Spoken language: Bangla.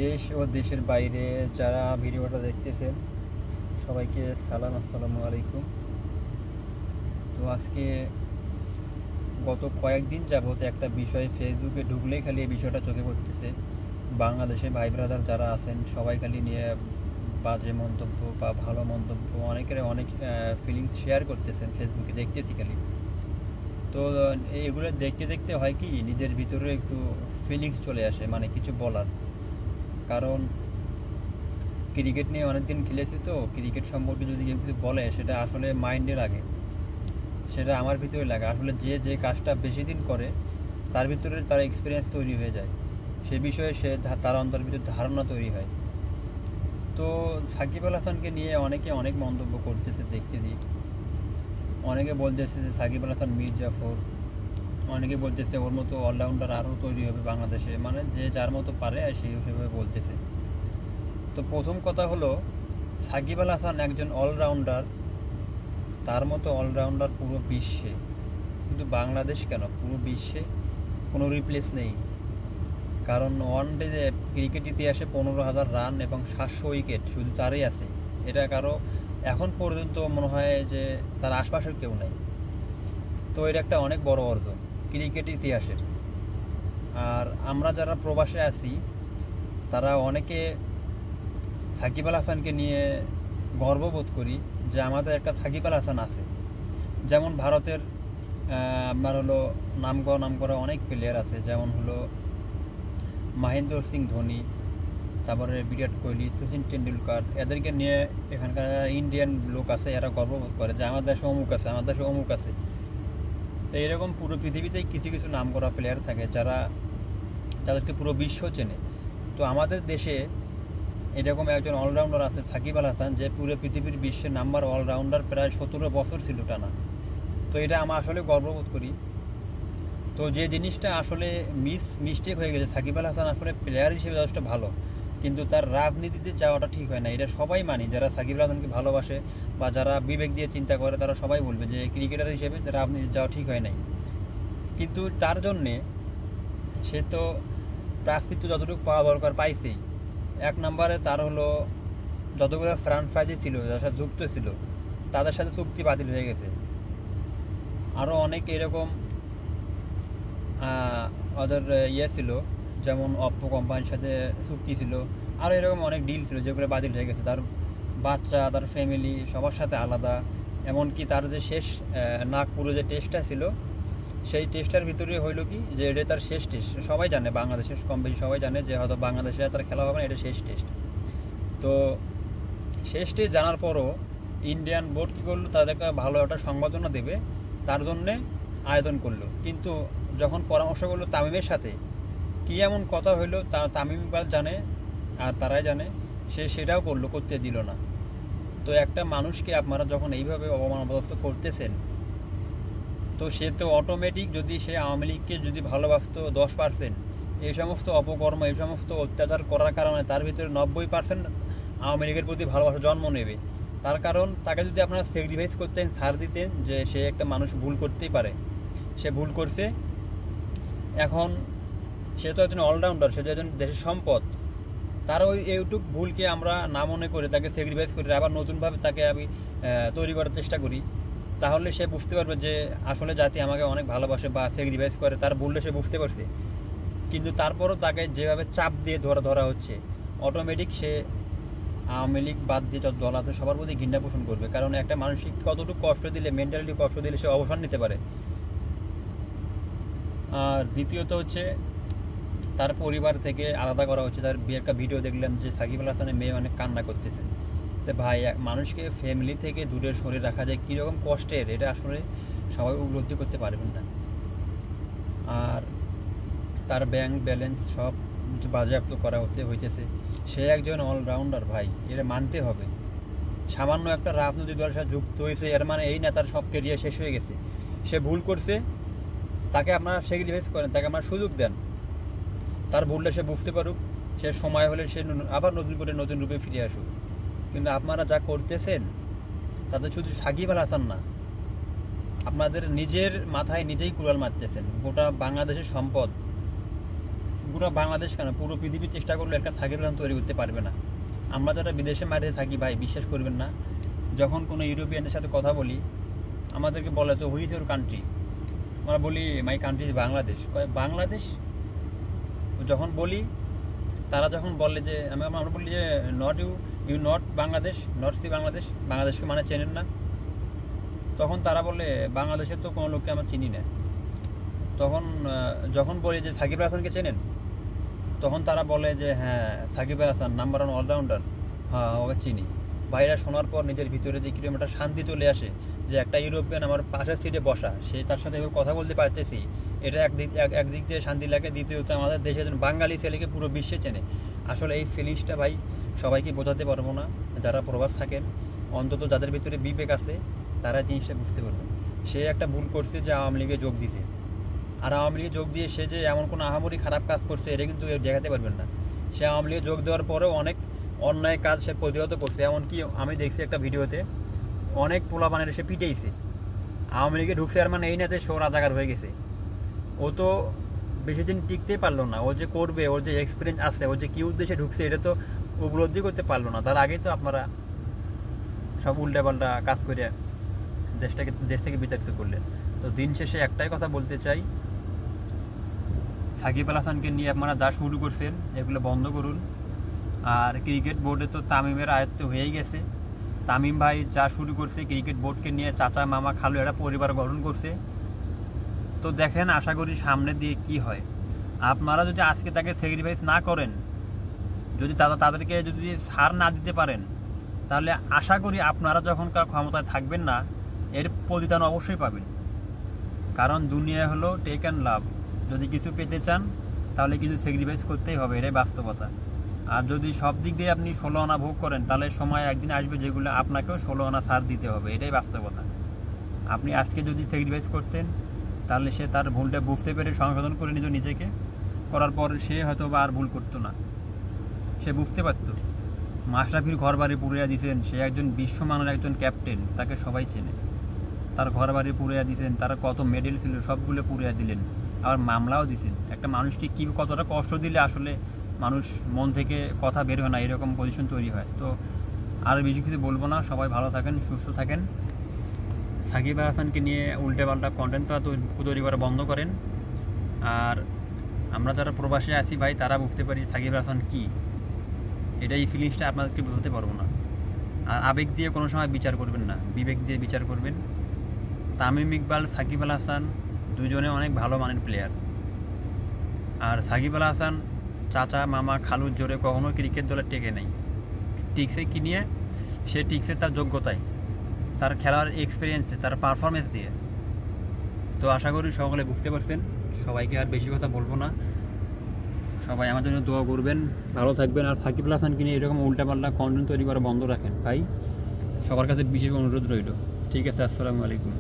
দেশ ও দেশের বাইরে যারা ভিডিওটা দেখতেছেন সবাইকে সালাম, আসসালামু আলাইকুম। তো আজকে গত কয়েকদিন যাবত একটা বিষয় ফেসবুকে ঢুকলেই খালি এই বিষয়টা চোখে পড়তেছে। বাংলাদেশে ভাই ব্রাদার যারা আছেন সবাই খালি নিয়ে বাজে মন্তব্য বা ভালো মন্তব্য অনেকের অনেক ফিলিংস শেয়ার করতেছেন ফেসবুকে, দেখতেছি খালি। তো এগুলো দেখতে দেখতে হয় কি নিজের ভিতরে একটু ফিলিংস চলে আসে, মানে কিছু বলার। কারণ ক্রিকেট নিয়ে অনেকদিন খেলেছি, তো ক্রিকেট সম্পর্কে যদি কেউ কিছু বলে সেটা আসলে মাইন্ডে লাগে, সেটা আমার ভিতরে লাগে। আসলে যে যে কাজটা বেশি দিন করে তার ভিতরে তার এক্সপিরিয়েন্স তৈরি হয়ে যায়, সে বিষয়ে তার অন্তর ভিতরে ধারণা তৈরি হয়। তো সাকিব আল হাসানকে নিয়ে অনেকে অনেক মন্তব্য করতেছে, দেখতেছি। অনেকে বলতেছে যে সাকিব আল হাসান মির্জাফর, অনেকে বলতেছে ওর মতো অলরাউন্ডার আরও তৈরি হবে বাংলাদেশে, মানে যে যার মতো পারে আর সেই হিসেবে বলতেছে। তো প্রথম কথা হলো, সাকিব আল হাসান একজন অলরাউন্ডার, তার মতো অলরাউন্ডার পুরো বিশ্বে, শুধু বাংলাদেশ কেন পুরো বিশ্বে কোনো রিপ্লেস নেই। কারণ ওয়ানডে ক্রিকেট ইতিহাসে 15,000 রান এবং 700 উইকেট শুধু তারই আছে। এটা কারো এখন পর্যন্ত মনে হয় যে তার আশপাশের কেউ নেই। তো এটা একটা অনেক বড় অর্জন ক্রিকেট ইতিহাসের। আর আমরা যারা প্রবাসে আছি তারা অনেকে সাকিব আল হাসানকে নিয়ে গর্ববোধ করি যে আমাদের একটা সাকিব আল হাসান আছে। যেমন ভারতের আপনার হলো নাম করা অনেক প্লেয়ার আছে, যেমন হলো মহেন্দ্র সিং ধোনি, তারপরে বিরাট কোহলি, সচিন টেন্ডুলকার। এদেরকে নিয়ে এখানকার ইন্ডিয়ান লোক আছে, এরা গর্ববোধ করে যে আমার দেশে অমুক আছে, আমার দেশে অমুক আছে। তো এরকম পুরো পৃথিবীতেই কিছু কিছু নাম করা প্লেয়ার থাকে যাদেরকে পুরো বিশ্ব চেনে। তো আমাদের দেশে এরকম একজন অলরাউন্ডার আছে সাকিব আল হাসান, যে পুরো পৃথিবীর বিশ্বের নাম্বার অলরাউন্ডার, প্রায় 17 বছর ছিল টানা। তো এটা আমরা আসলে গর্ববোধ করি। তো যে জিনিসটা আসলে মিস্টেক হয়ে গেছে, সাকিব আল হাসান আসলে প্লেয়ার হিসেবে যথেষ্ট ভালো, কিন্তু তার রাজনীতিতে যাওয়াটা ঠিক হয় না। এটা সবাই মানি, যারা সাকিব আল হাসানকে ভালোবাসে বা যারা বিবেক দিয়ে চিন্তা করে তারা সবাই বলবে যে ক্রিকেটার হিসেবে রাজনীতিতে যাওয়া ঠিক হয় নাই। কিন্তু তার জন্যে সে তো প্রায়শ্চিত্ত যতটুকু পাওয়া দরকার পাইছেই। এক নম্বরে তার হলো যতগুলো ফ্রাঞ্চাইজি ছিল যার সাথে যুক্ত ছিল তাদের সাথে চুক্তি বাতিল হয়ে গেছে। আরও অনেক এরকম ওদের ছিল, যেমন অপ্পো কোম্পানির সাথে চুক্তি ছিল, আরও এরকম অনেক ডিল ছিল যেগুলো বাতিল হয়ে গেছে। তার বাচ্চা, তার ফ্যামিলি সবার সাথে আলাদা। এমনকি তার যে শেষ নাগপুরে যে টেস্টটা ছিল, সেই টেস্টটার ভিতরে হইলো কি যে এটা তার শেষ টেস্ট। সবাই জানে, বাংলাদেশের কম বেশি সবাই জানে যে হয়তো বাংলাদেশে তার খেলা হবে না, এটা শেষ টেস্ট। তো শেষ টেস্ট জানার পরও ইন্ডিয়ান বোর্ড কী করলো, তাদেরকে ভালো একটা সংবর্ধনা দেবে তার জন্যে আয়োজন করলো। কিন্তু যখন পরামর্শ করলো তামিমের সাথে, কী এমন কথা হইলো তামিম ইকবাল জানে আর তারাই জানে, সে সেটাও করতে দিল না। তো একটা মানুষকে আপনারা যখন এইভাবে অপমান অপদস্থ করতেছেন, তো সে তো অটোমেটিক, যদি সে আওয়ামী লীগকে যদি ভালোবাসত 10%, এই সমস্ত অপকর্ম এই সমস্ত অত্যাচার করার কারণে তার ভিতরে 90% আওয়ামী লীগের প্রতি ভালোবাসা জন্ম নেবে। তার কারণ তাকে যদি আপনারা স্যাক্রিফাইস করতেন, ছাড় দিতেন যে সে একটা মানুষ ভুল করতেই পারে, সে ভুল করছে, এখন সে তো একজন অলরাউন্ডার, সে তো একজন দেশের সম্পদ। তার ওই এইটুক ভুলকে আমরা না মনে করে তাকে স্যাক্রিফাইস করে আবার নতুনভাবে তাকে আমি তৈরি করার চেষ্টা করি, তাহলে সে বুঝতে পারবে যে আসলে জাতি আমাকে অনেক ভালোবাসে বা স্যাক্রিফাইস করে, তার ভুলটা সে বুঝতে পারছে। কিন্তু তারপরও তাকে যেভাবে চাপ দিয়ে ধরা হচ্ছে, অটোমেটিক সে আওয়ামী লীগ বাদ দিয়ে যত দল আছে সবার প্রতি ঘৃণা পোষণ করবে। কারণ একটা মানসিক কতটুকু কষ্ট দিলে, মেন্টালি কষ্ট দিলে সে অবসান নিতে পারে। আর দ্বিতীয়ত হচ্ছে তার পরিবার থেকে আলাদা করা হচ্ছে। তার একটা ভিডিও দেখলাম যে সাকিব আল হাসানের মেয়ে অনেক কান্না করতেছে। তো ভাই, মানুষকে ফ্যামিলি থেকে দূরে সরে রাখা যায় কীরকম কষ্টের, এটা আসলে সবাই উপলব্ধি করতে পারবেন না। আর তার ব্যাংক ব্যালেন্স সব বাজেয়াপ্ত করা হইতেছে। সে একজন অলরাউন্ডার ভাই, এটা মানতে হবে। সামান্য একটা রাজনৈতিক দলের সাথে যুক্ত হয়েছে এর মানে এই না তার সব কেরিয়ার শেষ হয়ে গেছে। সে ভুল করছে, তাকে আপনারা স্যাক্রিফাইস করেন, তাকে আপনারা সুযোগ দেন, তার ভুলটা সে বুঝতে পারুক, সে সময় হলে সে আবার নতুন করে নতুন রূপে ফিরে আসুক। কিন্তু আপনারা যা করতেছেন তাতে শুধু সাকিব আল হাসান না, আপনাদের নিজের মাথায় নিজেই কুড়াল মারতেছেন। গোটা বাংলাদেশের সম্পদ পুরো বাংলাদেশ কেন, পুরো পৃথিবী চেষ্টা করলে একটা সাকিব আল হাসান তৈরি করতে পারবে না। আমরা যারা বিদেশে মাটিতে থাকি ভাই, বিশ্বাস করবেন না, যখন কোনো ইউরোপিয়ানদের সাথে কথা বলি আমাদেরকে বলে তো হুইজ ইউর কান্ট্রি, আমরা বলি my country is Bangladesh. Bangladesh যখন বলি, তারা যখন বলে যে আমরা বলি যে you not Bangladesh, not see Bangladesh, বাংলাদেশকে মানে চেনেন না, তখন তারা বলে বাংলাদেশের তো কোনো লোককে আমরা চিনি না। তখন যখন বলি যে সাকিব আল হাসানকে চেনেন, তখন তারা বলে যে হ্যাঁ সাকিব আল হাসান নাম্বার 1 অলরাউন্ডার, হ্যাঁ ওকে চিনি। বাইরে শোনার পর নিজের ভিতরে যে কিলোমিটার শান্তি চলে আসে যে একটা ইউরোপিয়ান আমার পাশের সিটে বসা, সে তার সাথে এবার কথা বলতে পারতেছি, এটা একদিক দিয়ে শান্তি লাগে। দ্বিতীয়ত আমাদের দেশে একজন বাঙালি ছেলেকে পুরো বিশ্বে চেনে। আসলে এই ফিলিংসটা ভাই সবাইকে বোঝাতে পারবো না। যারা প্রবাস থাকেন, অন্তত যাদের ভিতরে বিবেক আছে, তারা জিনিসটা বুঝতে পারবেন। সে একটা ভুল করছে যে আওয়ামী লীগে যোগ দিছে, আর আওয়ামী লীগে যোগ দিয়ে সে যে এমন কোনো আহামরি খারাপ কাজ করছে এটা কিন্তু দেখাতে পারবেন না। সে আওয়ামী লীগে যোগ দেওয়ার পরেও অনেক অন্যায় কাজ সে প্রতিহত করছে। এমনকি আমি দেখছি একটা ভিডিওতে অনেক পোলাপানের সে পিটেইছে। আওয়ামী লীগে ঢুকছে আর মানে এই না যে সে রাজাকার হয়ে গেছে। ও তো বেশি দিন টিকতেই পারলো না। ও যে করবে, ওর যে এক্সপিরিয়েন্স আছে, ওর যে কী উদ্দেশ্যে ঢুকছে এটা তো উপলব্ধি করতে পারলো না। তার আগেই তো আপনারা সব উল্টাপাল্টা কাজ করে দেশ থেকে বিতাড়িত করলেন। তো দিন শেষে একটাই কথা বলতে চাই, সাকিব আল হাসানকে নিয়ে আপনারা যা শুরু করছেন এগুলো বন্ধ করুন। আর ক্রিকেট বোর্ডে তো তামিমের আয়ত্ত হয়েই গেছে। তামিম ভাই যা শুরু করছে ক্রিকেট বোর্ডকে নিয়ে, চাচা মামা খালু এরা পরিবার গঠন করছে। তো দেখেন, আশা করি সামনে দিয়ে কি হয়। আপনারা যদি আজকে তাকে স্যাক্রিফাইস না করেন, যদি তাদেরকে যদি ছাড় না দিতে পারেন, তাহলে আশা করি আপনারা যখন ক্ষমতায় থাকবেন না, এর প্রতিদান অবশ্যই পাবেন। কারণ দুনিয়া হলো টেক অ্যান্ড লাভ। যদি কিছু পেতে চান তাহলে কিছু স্যাক্রিফাইস করতেই হবে, এটাই বাস্তবতা। আর যদি সব দিক দিয়ে আপনি 16 আনা ভোগ করেন, তাহলে সময় একদিন আসবে যেগুলো আপনাকেও 16 আনা ছাড় দিতে হবে, এটাই বাস্তবতা। আপনি আজকে যদি স্যাক্রিফাইস করতেন, তাহলে সে তার ভুলটা বুঝতে পেরে সংশোধন করে নিত নিজেকে, করার পর সে হয়তো বা আর ভুল করতো না, সে বুঝতে পারত। মাশরাফির ঘর বাড়ি পুড়িয়ে দিয়েছেন, সে একজন বিশ্বমানের একজন ক্যাপ্টেন, তাকে সবাই চেনে। তার ঘর বাড়ি পুড়িয়ে দিয়েছেন, তার কত মেডেল ছিল সবগুলো পুড়িয়ে দিলেন, আবার মামলাও দিয়েছেন। একটা মানুষকে কী কতটা কষ্ট দিলে আসলে মানুষ মন থেকে কথা বের হয় না, এরকম পজিশন তৈরি হয়। তো আর বেশি কিছু বলবো না, সবাই ভালো থাকেন, সুস্থ থাকেন। সাকিব আল হাসানকে নিয়ে উল্টেপাল্টা কন্টেন্ট তৈরি করা বন্ধ করেন। আর আমরা যারা প্রবাসে আছি ভাই, তারা বুঝতে পারি সাকিব আল হাসান কী, এই ফিলিংসটা আপনাদেরকে বোঝাতে পারবো না। আর আবেগ দিয়ে কোনো সময় বিচার করবেন না, বিবেক দিয়ে বিচার করবেন। তামিম ইকবাল, সাকিব আল হাসান দুজনে অনেক ভালো মানের প্লেয়ার। আর সাকিব আল হাসান চাচা মামা খালুর জোরে কখনো ক্রিকেট দলে টেকে নেই। টিকসে কি নিয়ে? সে টিকসে তার যোগ্যতায়, তার খেলার এক্সপিরিয়েন্সে, তার পারফরমেন্স দিয়ে। তো আশা করি সকলে বুঝতে পারছেন। সবাইকে আর বেশি কথা বলবো না, সবাই আমার জন্য দোয়া করবেন, ভালো থাকবেন। আর সাকিব আল হাসানকে নিয়ে এরকম উল্টাপাল্টা কন্টেন্ট তৈরি করা বন্ধ রাখেন ভাই, সবার কাছে বিশেষ অনুরোধ রইল। ঠিক আছে, আসসালামু আলাইকুম।